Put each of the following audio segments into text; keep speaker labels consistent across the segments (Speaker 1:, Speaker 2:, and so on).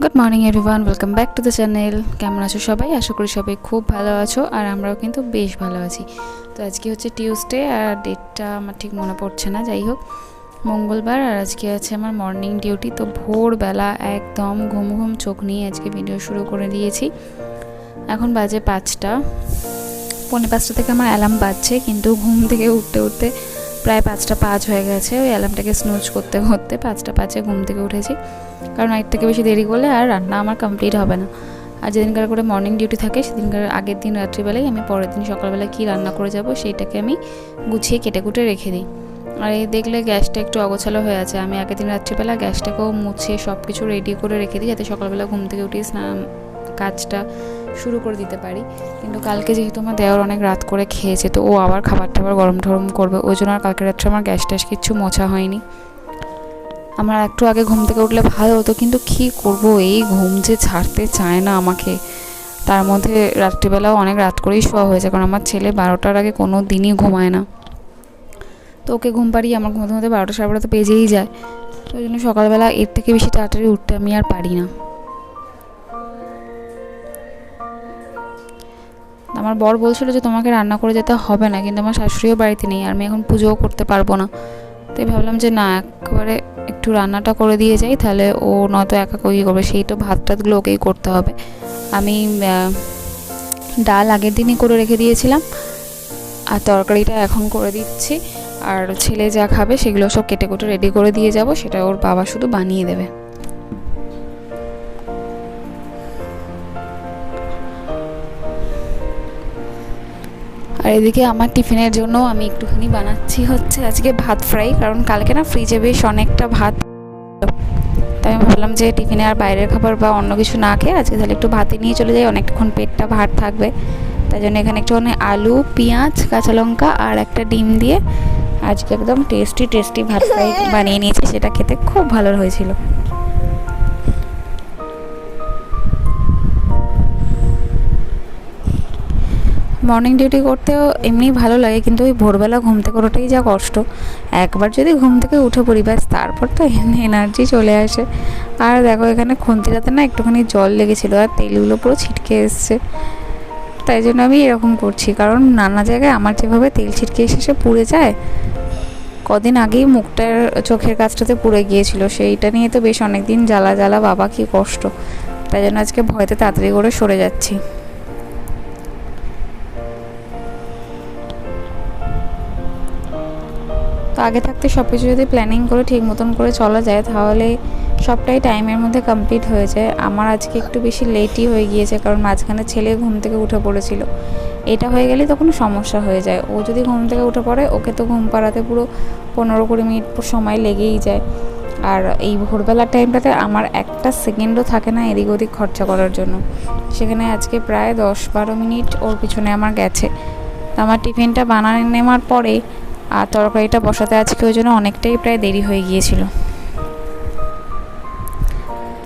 Speaker 1: Good morning everyone, welcome back to the channel. কেমন আছো সবাই? আশা করি সবাই খুব ভালো আছো, আর আমরাও কিন্তু বেশ ভালো আছি। তো আজকে হচ্ছে টিউসডে, আর ডেটটা আমার ঠিক মনে পড়ছে না, যাই হোক মঙ্গলবার, আর আজকে আছে আমার মর্নিং ডিউটি। তো ভোরবেলা একদম ঘুম ঘুম চোখ নিয়ে আজকে ভিডিও শুরু করে দিয়েছি। এখন বাজে 5টা, পৌনে 5টা থেকে আমার অ্যালার্ম বাজছে, কিন্তু ঘুম থেকে উঠতে উঠতে প্রায় 5টা 5 হয়ে গেছে। ওই অ্যালার্মটাকে স্নুজ করতে করতে 5টা 5-এ ঘুম থেকে উঠেছি, কারণ এর থেকে বেশি দেরি করলে আর রান্না আমার কমপ্লিট হবে না। আর যেদিনকার করে মর্নিং ডিউটি থাকে সেদিনকার আগের দিন রাত্রিবেলায় আমি পরের দিন সকালবেলা কী রান্না করে যাব সেইটাকে আমি গুছিয়ে কেটে কুটে রেখে দিই। আর এই দেখলে গ্যাসটা একটু অগোছালো হয়ে আছে, আমি আগের দিন রাত্রিবেলা গ্যাসটাকেও মুছে সব কিছু রেডি করে রেখে দিই, যাতে সকালবেলা ঘুম থেকে উঠে স্নান কাজটা শুরু করে দিতে পারি। কিন্তু কালকে যেহেতু আমার দেওয়ার অনেক রাত করে খেয়েছে, তো ও আবার খাবারটা আবার গরম টরম করবে, ওই জন্য আর কালকে রাত্রে আমার গ্যাস ট্যাস কিচ্ছু মোছা হয়নি। আমার একটু আগে ঘুম থেকে উঠলে ভালো হতো, কিন্তু কী করব, এই ঘুম যে ছাড়তে চায় না আমাকে। তার মধ্যে রাত্রিবেলাও অনেক রাত করেই শোয়া হয়েছে, কারণ আমার ছেলে 12টার আগে কোনো দিনই ঘুমায় না। তো ওকে ঘুম পাড়িয়ে আমার ঘুমোতে ঘুমোতে 12টা 12:30 তো বেজেই যায়। তো ওই জন্য সকালবেলা এর থেকে বেশি তাড়াতাড়ি উঠতে আমি আর পারি না। আমার বর বলছিল যে তোমাকে রান্না করে যেতে হবে না, কিন্তু আমার শাশুড়িও বাড়িতে নেই, আর আমি এখন পুজোও করতে পারবো না। তাই ভাবলাম যে না, একবারে একটু রান্নাটা করে দিয়ে যাই, তাহলে ও নয়তো একা কী করবে, সেই তো ভাত টাতগুলো ওকেই করতে হবে। আমি ডাল আগের দিনই করে রেখে দিয়েছিলাম, আর তরকারিটা এখন করে দিচ্ছি। আর ছেলে যা খাবে সেগুলো সব কেটে কুটে রেডি করে দিয়ে যাব, সেটা ওর বাবা শুধু বানিয়ে দেবে। আর এদিকে আমার টিফিনের জন্য আমি একটুখানি বানাচ্ছি হচ্ছে আজকে ভাত ফ্রাই, কারণ কালকে না ফ্রিজে বেশ অনেকটা ভাত, তাই আমি ভাবলাম যে টিফিনে আর বাইরের খাবার বা অন্য কিছু না খেয়ে আজকে তাহলে একটু ভাতে নিয়ে চলে যাই, অনেকক্ষণ পেটটা ভাত থাকবে। তাই জন্য এখানে একটুখানি আলু, পেঁয়াজ, কাঁচা লঙ্কা আর একটা ডিম দিয়ে আজকে একদম টেস্টি টেস্টি ভাত ফ্রাই বানিয়ে নিয়েছি, সেটা খেতে খুব ভালো হয়েছিল। মর্নিং ডিউটি করতেও এমনি ভালো লাগে, কিন্তু ওই ভোরবেলা ঘুম থেকে ওঠাটাই যা কষ্ট। একবার যদি ঘুম থেকে উঠে পড়ি ব্যাস, তারপর তো এনার্জি চলে আসে। আর দেখো এখানে খুন্তিটাতে না একটুখানি জল লেগেছিলো, আর তেলগুলো পুরো ছিটকে এসছে, তাই জন্য আমি এরকম করছি, কারণ নানা জায়গায় আমার যেভাবে তেল ছিটকে এসে পুড়ে যায়। কদিন আগেই মুখটার চোখের কাছটাতে পুড়ে গিয়েছিল, সেইটা নিয়ে তো বেশ অনেক দিন জ্বালা জ্বালা, বাবা কী কষ্ট। তাই জন্য আজকে ভয়তে তাড়াতাড়ি করে সরে যাচ্ছি। তো আগে থাকতে সব কিছু যদি প্ল্যানিং করে ঠিক মতন করে চলা যায়, তাহলে সবটাই টাইমের মধ্যে কমপ্লিট হয়ে যায়। আমার আজকে একটু বেশি লেটই হয়ে গিয়েছে, কারণ মাঝখানে ছেলে ঘুম থেকে উঠে পড়েছিল। এটা হয়ে গেলে তখন সমস্যা হয়ে যায়, ও যদি ঘুম থেকে উঠে পড়ে ওকে তো ঘুম পাড়াতে পুরো 15-20 মিনিট সময় লেগেই যায়। আর এই ভোরবেলার টাইমটাতে আমার একটা সেকেন্ডও থাকে না এদিক ওদিক খরচা করার জন্য, সেখানে আজকে প্রায় 10-12 মিনিট ওর পিছনে আমার গেছে। তো আমার টিফিনটা বানানো নেওয়ার পরে আর তরকারিটা বসাতে আজকে ওই জন্য অনেকটাই প্রায় দেরি হয়ে গিয়েছিল।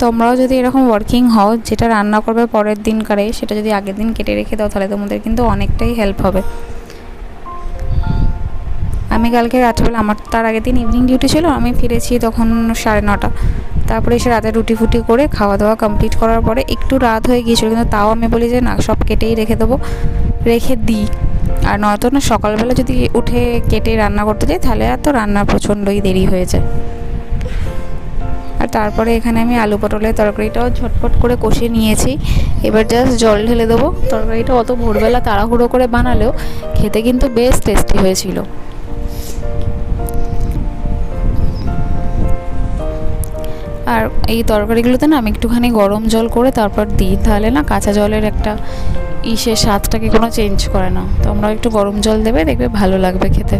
Speaker 1: তোমরাও যদি এরকম ওয়ার্কিং হও, যেটা রান্না করবে পরের দিন করে সেটা যদি আগের দিন কেটে রেখে দাও, তাহলে তোমাদের কিন্তু অনেকটাই হেল্প হবে। আমি কালকে রাত্রেবেলা, আমার তার আগের দিন ইভিনিং ডিউটি ছিল, আমি ফিরেছি তখন 9:30, তারপরে এসে রাতে রুটি ফুটি করে খাওয়া দাওয়া কমপ্লিট করার পরে একটু রাত হয়ে গিয়েছিলো, কিন্তু তাও আমি বলি যে না, সব কেটেই রেখে দেবো, রেখে দিই। আর নয়তো না সকালবেলা যদি উঠে কেটে রান্না করতে যাই, তাহলে আর তো রান্না প্রচণ্ডই দেরি হয়ে যায়। আর তারপরে এখানে আমি আলু পটলের তরকারিটাও ঝটপট করে কষিয়ে নিয়েছি, এবার জাস্ট জল ঢেলে দেবো। তরকারিটা অত ভোরবেলা তাড়াহুড়ো করে বানালেও খেতে কিন্তু বেশ টেস্টি হয়েছিল। আর এই তরকারিগুলোতে না আমি একটুখানি গরম জল করে তারপর দিই, তাহলে না কাঁচা জলের একটা স্বাদটাকে কোনো চেঞ্জ করে না। তো আমরা একটু গরম জল দেবে, দেখবে ভালো লাগবে খেতে।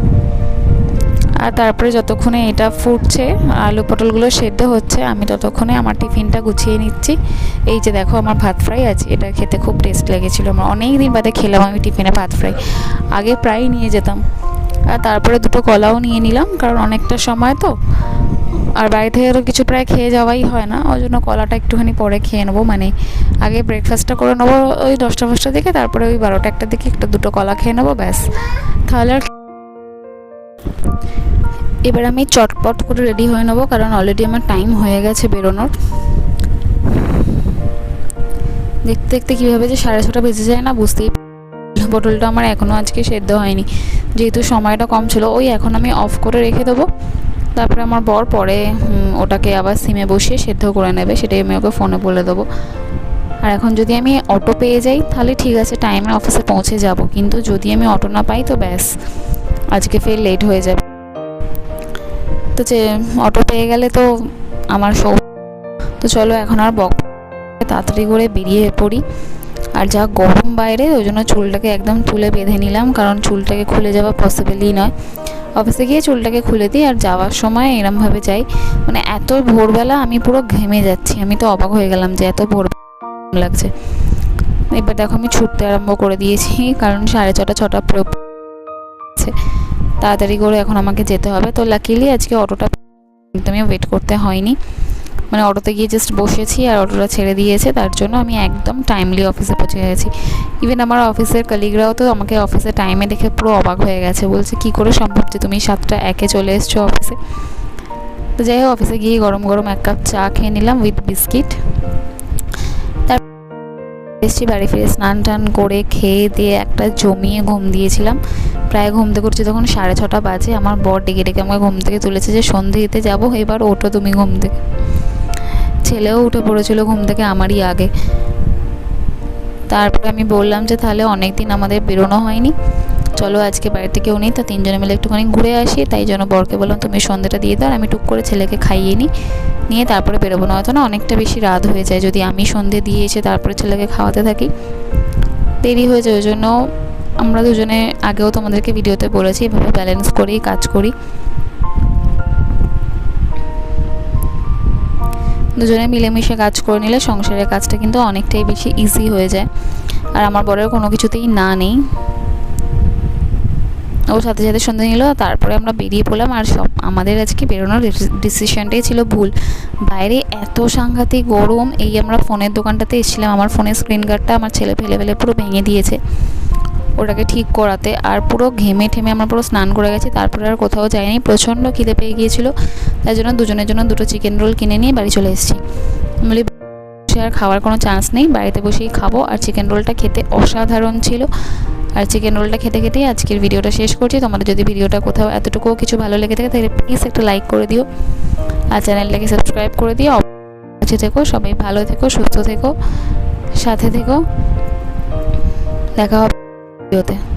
Speaker 1: আর তারপরে যতক্ষণে এটা ফুটছে, আলু পটলগুলো সেদ্ধ হচ্ছে, আমি ততক্ষণে আমার টিফিনটা গুছিয়ে নিচ্ছি। এই যে দেখো আমার ভাত ফ্রাই আছে, এটা খেতে খুব টেস্ট লেগেছিলো, আমার অনেক দিন বাদে খেলাম আমি টিফিনে ভাত ফ্রাই, আগে প্রায়ই নিয়ে যেতাম। আর তারপরে দুটো কলাও নিয়ে নিলাম, কারণ অনেকটা সময় তো, আর বাড়ি থেকে তো কিছু প্রায় খেয়ে যাওয়াই হয় না, ওই জন্য কলাটা একটুখানি পরে খেয়ে নেবো, মানে আগে ব্রেকফাস্টটা করে নেবো ওই 10টা-10টার দিকে, তারপরে ওই 12টা-1টার দিকে একটা দুটো কলা খেয়ে নেবো ব্যাস, তাহলে আর। এবার আমি চটপট করে রেডি হয়ে নেবো, কারণ অলরেডি আমার টাইম হয়ে গেছে বেরোনোর। দেখতে দেখতে কীভাবে যে 6:30 বেজে যায় না বুঝতেই। পটলটা আমার এখনও আজকে সেদ্ধ হয়নি, যেহেতু সময়টা কম ছিল। ওই এখন আমি অফ করে রেখে দেবো, তারপরে আমার বর পরে ওটাকে আবার সিমে বসিয়ে সেদ্ধ করে নেবে, সেটাই আমি ওকে ফোনে বলে দেবো। আর এখন যদি আমি অটো পেয়ে যাই তাহলে ঠিক আছে, টাইমে অফিসে পৌঁছে যাব, কিন্তু যদি আমি অটো না পাই তো ব্যাস, আজকে ফের লেট হয়ে যাবে। তো যে অটো পেয়ে গেলে তো আমার তো চলো এখন আর তাড়াতাড়ি করে বেরিয়ে পড়ি। আর যা গরম বাইরে, ওই জন্য চুলটাকে একদম তুলে বেঁধে নিলাম, কারণ চুলটাকে খুলে যাওয়া পসিবলই নয়। অফিসে গিয়ে চুলটাকে খুলে দিই আর যাওয়ার সময় এরমভাবে যাই। মানে এত ভোরবেলা আমি পুরো ঘেমে যাচ্ছি, আমি তো অবাক হয়ে গেলাম যে এত ভোর লাগছে। এবার দেখো আমি ছুটতে আরম্ভ করে দিয়েছি, কারণ 6:30 পড়েছে, তাড়াতাড়ি করে এখন আমাকে যেতে হবে। তো লাকিলি আজকে অটোটা একদমই ওয়েট করতে হয়নি, মানে অটোতে গিয়ে জাস্ট বসেছি আর অটোটা ছেড়ে দিয়েছে, তার জন্য আমি একদম টাইমলি অফিসে পৌঁছে গেছি। ইভেন আমার অফিসের কলিগরাও তো আমাকে অফিসে টাইমে দেখে পুরো অবাক হয়ে গেছে, বলছে কী করে সম্ভব যে তুমি 7:01 চলে এসছো অফিসে। তো যাই হোক, অফিসে গিয়ে গরম গরম 1 কাপ চা খেয়ে নিলাম উইথ বিস্কিট। তারপর এসেছি, বাড়ি ফিরে স্নান টান করে খেয়ে দিয়ে একটা জমিয়ে ঘুম দিয়েছিলাম। প্রায় ঘুমতে করছি তখন 6:30 বাজে। আমার বর ডেকে ডেকে আমাকে ঘুম থেকে তুলেছে যে সন্ধে দিতে যাবো, এবার ওঠো তুমি ঘুম থেকে। ছেলেও উঠে পড়েছিল ঘুম থেকে আমারই আগে। তারপরে আমি বললাম যে তাহলে অনেক দিন আমাদের বেরোনো হয়নি, চলো আজকে বাড়িতে কেউ নেই, তা 3 জনে মিলে একটুখানি ঘুরে আসি। তাই জন্য বরকে বললাম তুমি সন্ধ্যাটা দিয়ে দাও, আমি টুক করে ছেলেকে খাইয়ে নিয়ে তারপরে বেরোবো। না হয়তো না অনেকটা বেশি রাত হয়ে যায় যদি আমি সন্ধে দিয়ে এসে তারপরে ছেলেকে খাওয়াতে থাকি, দেরি হয়ে যায়। ওই জন্য আমরা দুজনে আগেও তোমাদেরকে ভিডিওতে বলেছি এভাবে ব্যালেন্স করেই কাজ করি। দুজনে মিলেমিশে কাজ করে নিলে সংসারের কাজটা কিন্তু অনেকটাই বেশি ইজি হয়ে যায়। আর আমার বরের কোনো কিছুতেই না নেই, ওর সাথে সাথে সন্ধ্যে নিল, তারপরে আমরা বেরিয়ে পড়লাম। আর আমাদের আজকে বেরোনোর ডিসিশনটাই ছিল ভুল, বাইরে এত সাংঘাতিক গরম। এই আমরা ফোনের দোকানটাতে এসেছিলাম, আমার ফোনের স্ক্রিন গার্ডটা আমার ছেলে ফেলে পুরো ভেঙে দিয়েছে ওটাকে ঠিক করাতে, আর পুরো ঘেমে ঠেমে আমরা পুরো স্নান করে গেছি। তারপরে আর কোথাও যাইনি, প্রচণ্ড খিদে পেয়ে গিয়েছিলো, তাই জন্য দুজনের জন্য 2টো চিকেন রোল কিনে নিয়ে বাড়ি চলে এসেছি। বলি বসে আর খাওয়ার কোনো চান্স নেই, বাড়িতে বসেই খাবো। আর চিকেন রোলটা খেতে অসাধারণ ছিল। আর চিকেন রোলটা খেতে খেতেই আজকের ভিডিওটা শেষ করছি। তোমাদের যদি ভিডিওটা কোথাও এতটুকুও কিছু ভালো লেগে থাকে তাহলে প্লিজ একটা লাইক করে দিও, আর চ্যানেলটাকে সাবস্ক্রাইব করে দিও। কাছে থেকো, সবাই ভালো থেকো, সুস্থ থেকো, সাথে থেকো, দেখা হবে ভিডিওতে।